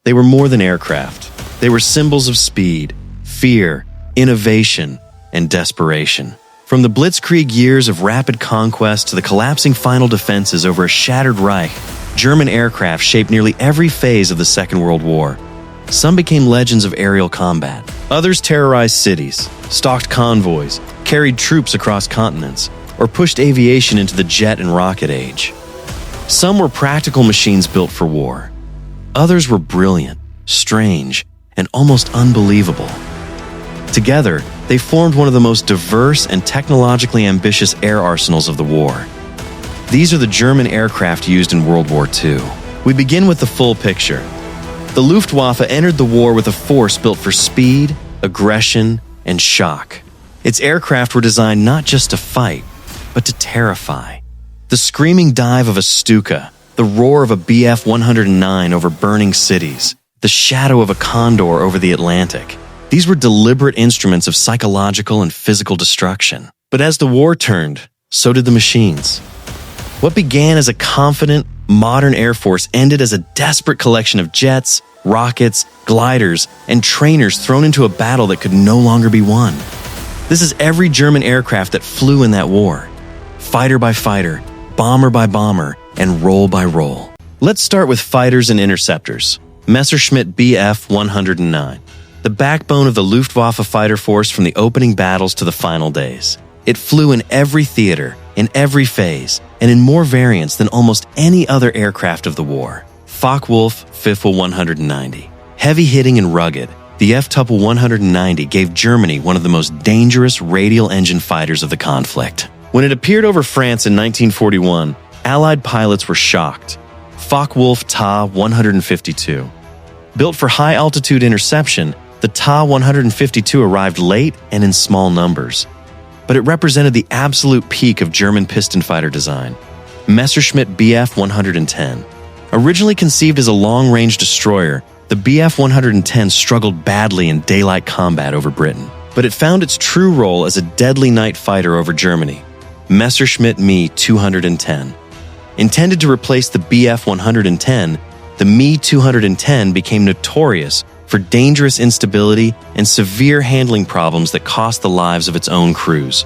They were more than aircraft. They were symbols of speed, fear, innovation, and desperation. From the blitzkrieg years of rapid conquest to the collapsing final defenses over a shattered Reich, German aircraft shaped nearly every phase of the Second World War. Some became legends of aerial combat. Others terrorized cities, stalked convoys, carried troops across continents, or pushed aviation into the jet and rocket age. Some were practical machines built for war. Others were brilliant, strange, and almost unbelievable. Together, they formed one of the most diverse and technologically ambitious air arsenals of the war. These are the German aircraft used in World War II. We begin with the full picture. The Luftwaffe entered the war with a force built for speed, aggression, and shock. Its aircraft were designed not just to fight, but to terrify. The screaming dive of a Stuka, the roar of a Bf 109 over burning cities, the shadow of a Condor over the Atlantic. These were deliberate instruments of psychological and physical destruction. But as the war turned, so did the machines. What began as a confident, modern air force ended as a desperate collection of jets, rockets, gliders, and trainers thrown into a battle that could no longer be won. This is every German aircraft that flew in that war. Fighter by fighter, bomber by bomber, and roll by roll. Let's start with fighters and interceptors. Messerschmitt Bf 109. The backbone of the Luftwaffe fighter force from the opening battles to the final days. It flew in every theater, in every phase, and in more variants than almost any other aircraft of the war. Focke-Wulf Fw 190. Heavy-hitting and rugged, the F-Tuple 190 gave Germany one of the most dangerous radial engine fighters of the conflict. When it appeared over France in 1941, Allied pilots were shocked. Focke-Wulf Ta 152. Built for high-altitude interception, the Ta 152 arrived late and in small numbers. But it represented the absolute peak of German piston fighter design. Messerschmitt Bf 110. Originally conceived as a long-range destroyer, the Bf 110 struggled badly in daylight combat over Britain. But it found its true role as a deadly night fighter over Germany. Messerschmitt Me 210. Intended to replace the Bf 110, the Me 210 became notorious for dangerous instability and severe handling problems that cost the lives of its own crews.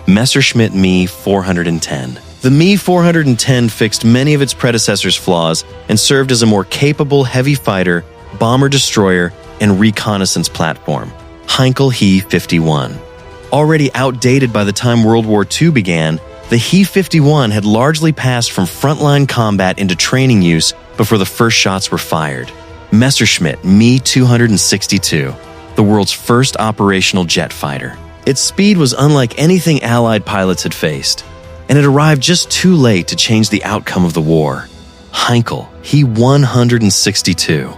Messerschmitt Me 410. The Me 410 fixed many of its predecessors' flaws and served as a more capable heavy fighter, bomber-destroyer, and reconnaissance platform. Heinkel He 51. Already outdated by the time World War II began, the He 51 had largely passed from frontline combat into training use before the first shots were fired. Messerschmitt Me 262, the world's first operational jet fighter. Its speed was unlike anything Allied pilots had faced, and it arrived just too late to change the outcome of the war. Heinkel He 162.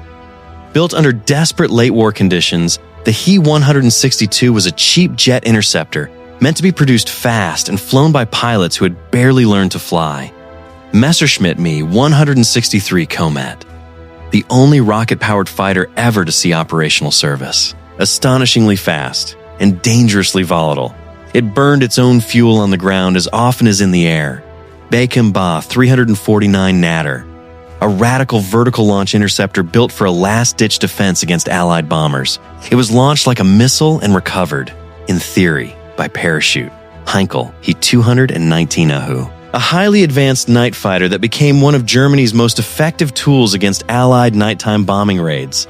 Built under desperate late-war conditions, the He 162 was a cheap jet interceptor meant to be produced fast and flown by pilots who had barely learned to fly. Messerschmitt Me 163 Komet. The only rocket-powered fighter ever to see operational service. Astonishingly fast and dangerously volatile. It burned its own fuel on the ground as often as in the air. Bachem Ba 349 Natter. A radical vertical launch interceptor built for a last-ditch defense against Allied bombers. It was launched like a missile and recovered, in theory, by parachute. Heinkel He 219 Ahu. A highly advanced night fighter that became one of Germany's most effective tools against Allied nighttime bombing raids.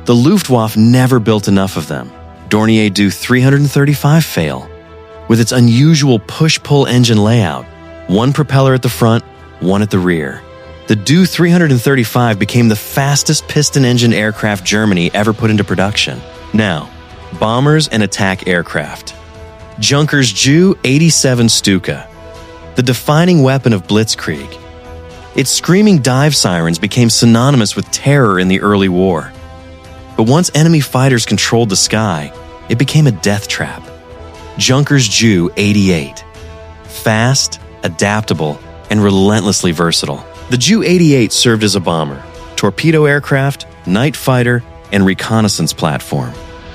The Luftwaffe never built enough of them. Dornier Do 335 Pfeil. With its unusual push-pull engine layout, one propeller at the front, one at the rear. The Do 335 became the fastest piston-engine aircraft Germany ever put into production. Now, bombers and attack aircraft. Junkers Ju 87 Stuka. The defining weapon of blitzkrieg. Its screaming dive sirens became synonymous with terror in the early war. But once enemy fighters controlled the sky, it became a death trap. Junkers Ju 88. Fast, adaptable, and relentlessly versatile. The Ju 88 served as a bomber, torpedo aircraft, night fighter, and reconnaissance platform.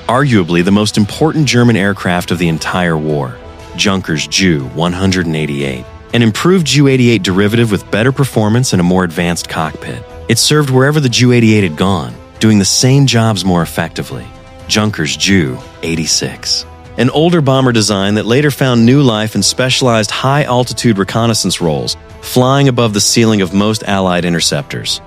Arguably the most important German aircraft of the entire war. Junkers Ju 188. An improved Ju 88 derivative with better performance and a more advanced cockpit. It served wherever the Ju 88 had gone, doing the same jobs more effectively. Junkers Ju 86. An older bomber design that later found new life in specialized high-altitude reconnaissance roles, flying above the ceiling of most Allied interceptors.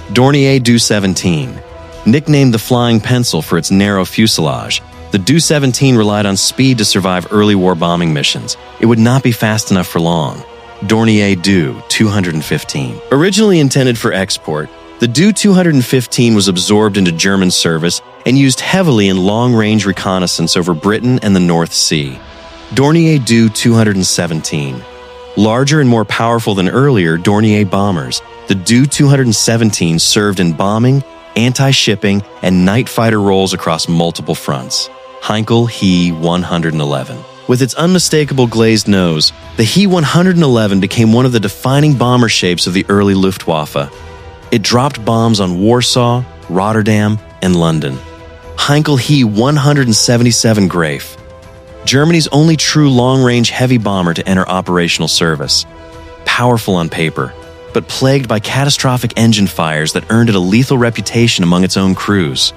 Dornier Do 17. Nicknamed the Flying Pencil for its narrow fuselage, the Do 17 relied on speed to survive early war bombing missions. It would not be fast enough for long. Dornier Do 215. Originally intended for export, the Do 215 was absorbed into German service and used heavily in long-range reconnaissance over Britain and the North Sea. Dornier Do 217. Larger and more powerful than earlier Dornier bombers, the Do 217 served in bombing, anti-shipping, and night fighter roles across multiple fronts. Heinkel He 111. With its unmistakable glazed nose, the He 111 became one of the defining bomber shapes of the early Luftwaffe. It dropped bombs on Warsaw, Rotterdam, and London. Heinkel He 177 Graf. Germany's only true long-range heavy bomber to enter operational service. Powerful on paper, but plagued by catastrophic engine fires that earned it a lethal reputation among its own crews.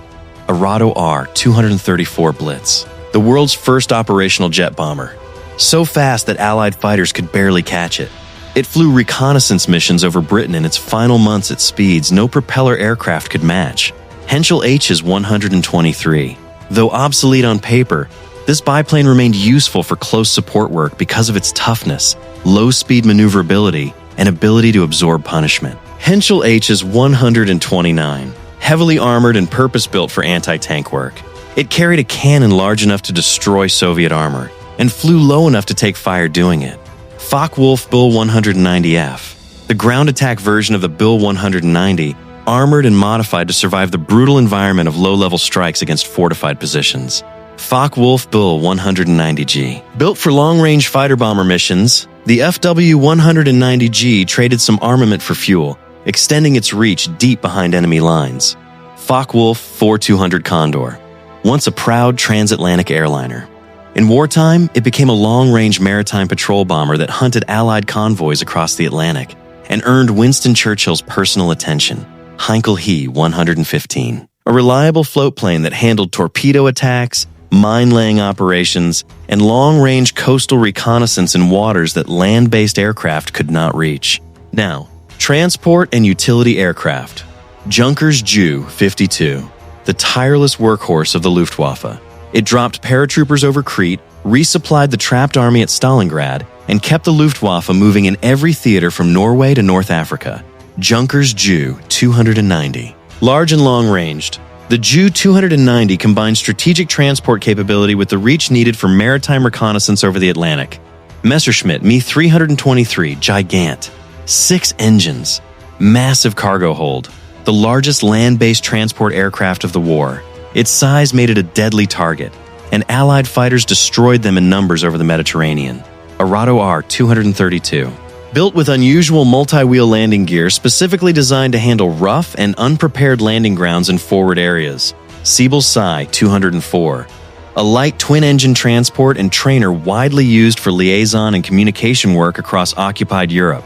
Arado R-234 Blitz, the world's first operational jet bomber. So fast that Allied fighters could barely catch it. It flew reconnaissance missions over Britain in its final months at speeds no propeller aircraft could match. Henschel H's 123. Though obsolete on paper, this biplane remained useful for close support work because of its toughness, low-speed maneuverability, and ability to absorb punishment. Henschel H's 129. Heavily armored and purpose-built for anti-tank work. It carried a cannon large enough to destroy Soviet armor, and flew low enough to take fire doing it. Focke-Wulf Bill 190F, the ground attack version of the Bill 190, armored and modified to survive the brutal environment of low-level strikes against fortified positions. Focke-Wulf Bill 190G. Built for long-range fighter bomber missions, the FW 190G traded some armament for fuel, extending its reach deep behind enemy lines. Focke-Wulf 4200 Condor, once a proud transatlantic airliner. In wartime, it became a long-range maritime patrol bomber that hunted Allied convoys across the Atlantic and earned Winston Churchill's personal attention. Heinkel He 115. A reliable float plane that handled torpedo attacks, mine-laying operations, and long-range coastal reconnaissance in waters that land-based aircraft could not reach. Now, transport and utility aircraft. Junkers Ju 52, the tireless workhorse of the Luftwaffe. It dropped paratroopers over Crete, resupplied the trapped army at Stalingrad, and kept the Luftwaffe moving in every theater from Norway to North Africa. Junkers Ju 290. Large and long-ranged, the Ju 290 combined strategic transport capability with the reach needed for maritime reconnaissance over the Atlantic. Messerschmitt Me 323 Gigant. 6 engines. Massive cargo hold. The largest land-based transport aircraft of the war. Its size made it a deadly target, and Allied fighters destroyed them in numbers over the Mediterranean. Arado R-232. Built with unusual multi-wheel landing gear specifically designed to handle rough and unprepared landing grounds in forward areas. Siebel Psi 204. A light twin-engine transport and trainer widely used for liaison and communication work across occupied Europe.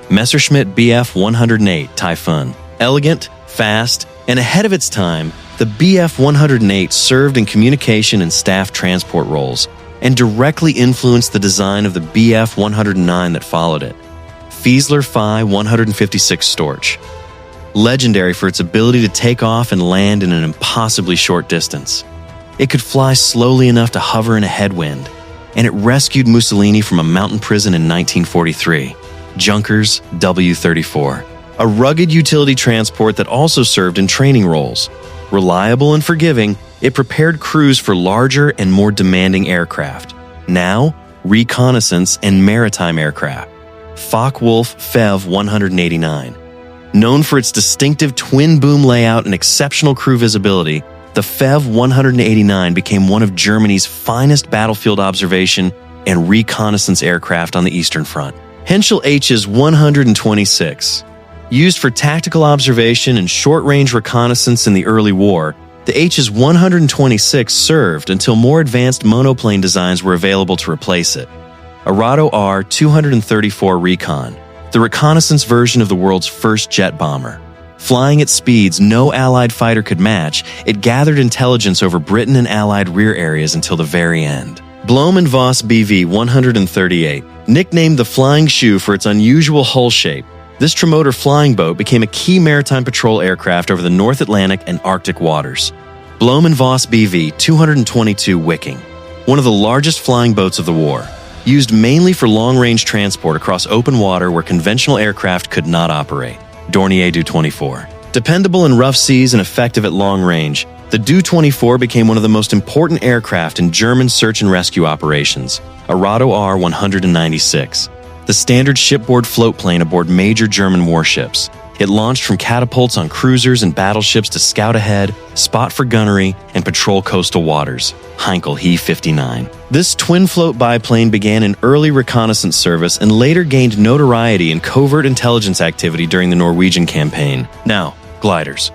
Messerschmitt Bf 108 Typhoon. Elegant, fast, and ahead of its time, the Bf 108 served in communication and staff transport roles and directly influenced the design of the Bf 109 that followed it. Fieseler Phi 156 Storch. Legendary for its ability to take off and land in an impossibly short distance. It could fly slowly enough to hover in a headwind, and it rescued Mussolini from a mountain prison in 1943. Junkers W-34. A rugged utility transport that also served in training roles. Reliable and forgiving, it prepared crews for larger and more demanding aircraft. Now, reconnaissance and maritime aircraft. Focke-Wulf Fw 189. Known for its distinctive twin-boom layout and exceptional crew visibility, the Fw 189 became one of Germany's finest battlefield observation and reconnaissance aircraft on the Eastern Front. Henschel H's 126. Used for tactical observation and short-range reconnaissance in the early war, the H's 126 served until more advanced monoplane designs were available to replace it. Arado R-234 Recon, the reconnaissance version of the world's first jet bomber. Flying at speeds no Allied fighter could match, it gathered intelligence over Britain and Allied rear areas until the very end. Bachem Ba Bv 138, nicknamed the Flying Shoe for its unusual hull shape, this trimotor flying boat became a key maritime patrol aircraft over the North Atlantic and Arctic waters. Bachem Ba Bv 222 Wiking, one of the largest flying boats of the war, used mainly for long-range transport across open water where conventional aircraft could not operate. Dornier Do 24. Dependable in rough seas and effective at long range, the Do-24 became one of the most important aircraft in German search and rescue operations, a Arado R-196, the standard shipboard float plane aboard major German warships. It launched from catapults on cruisers and battleships to scout ahead, spot for gunnery, and patrol coastal waters. Heinkel He 59. This twin-float biplane began in early reconnaissance service and later gained notoriety in covert intelligence activity during the Norwegian campaign. Now, gliders.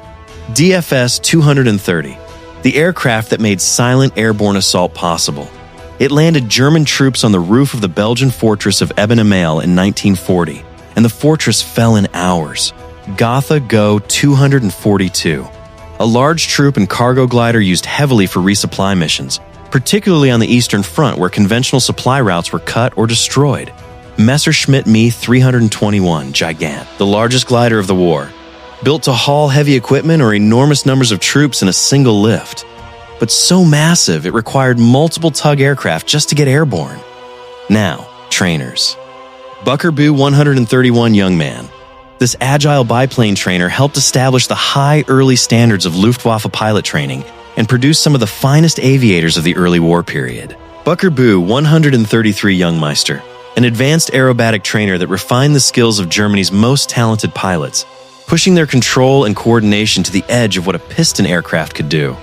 DFS 230, the aircraft that made silent airborne assault possible. It landed German troops on the roof of the Belgian fortress of Eben-Emael in 1940, and the fortress fell in hours. Gotha Go 242, a large troop and cargo glider used heavily for resupply missions, particularly on the Eastern Front where conventional supply routes were cut or destroyed. Messerschmitt Me 321 Gigant, the largest glider of the war, built to haul heavy equipment or enormous numbers of troops in a single lift. But so massive it required multiple tug aircraft just to get airborne. Now, trainers. Buckaroo 131 Young Man. This agile biplane trainer helped establish the high early standards of Luftwaffe pilot training and produced some of the finest aviators of the early war period. Buckaroo 133 Jungmeister, an advanced aerobatic trainer that refined the skills of Germany's most talented pilots, pushing their control and coordination to the edge of what a piston aircraft could do.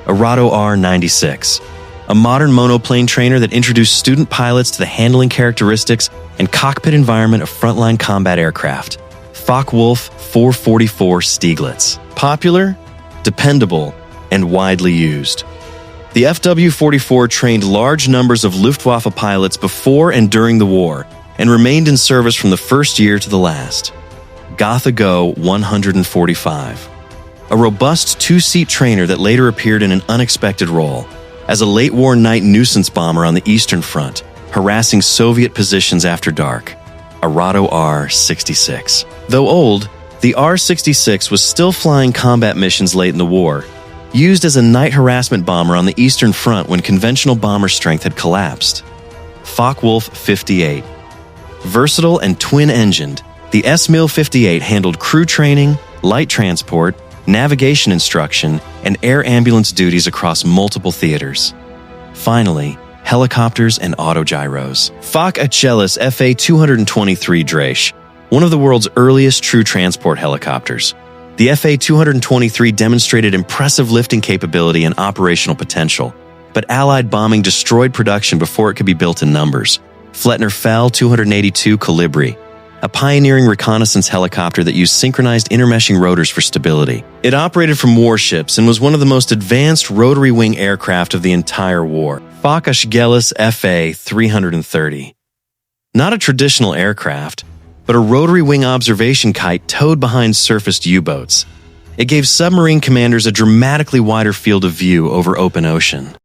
Arado R-96, a modern monoplane trainer that introduced student pilots to the handling characteristics and cockpit environment of frontline combat aircraft. Focke-Wulf Fw Stieglitz. Popular, dependable, and widely used. The FW-44 trained large numbers of Luftwaffe pilots before and during the war and remained in service from the first year to the last. Gotha Go 145. A robust two-seat trainer that later appeared in an unexpected role as a late-war night nuisance bomber on the Eastern Front, harassing Soviet positions after dark. Arado R-66. Though old, the R-66 was still flying combat missions late in the war, used as a night harassment bomber on the Eastern Front when conventional bomber strength had collapsed. Focke-Wulf 58. Versatile and twin-engined, the S-58 handled crew training, light transport, navigation instruction, and air ambulance duties across multiple theaters. Finally, helicopters and autogyros. Focke-Wulf Fa 223 Drake, one of the world's earliest true transport helicopters. The Fa 223 demonstrated impressive lifting capability and operational potential, but Allied bombing destroyed production before it could be built in numbers. Flettner Pfeil 282 Colibri, a pioneering reconnaissance helicopter that used synchronized intermeshing rotors for stability. It operated from warships and was one of the most advanced rotary wing aircraft of the entire war. Focke-Wulf Fa 330. Not a traditional aircraft, but a rotary wing observation kite towed behind surfaced U-boats. It gave submarine commanders a dramatically wider field of view over open ocean.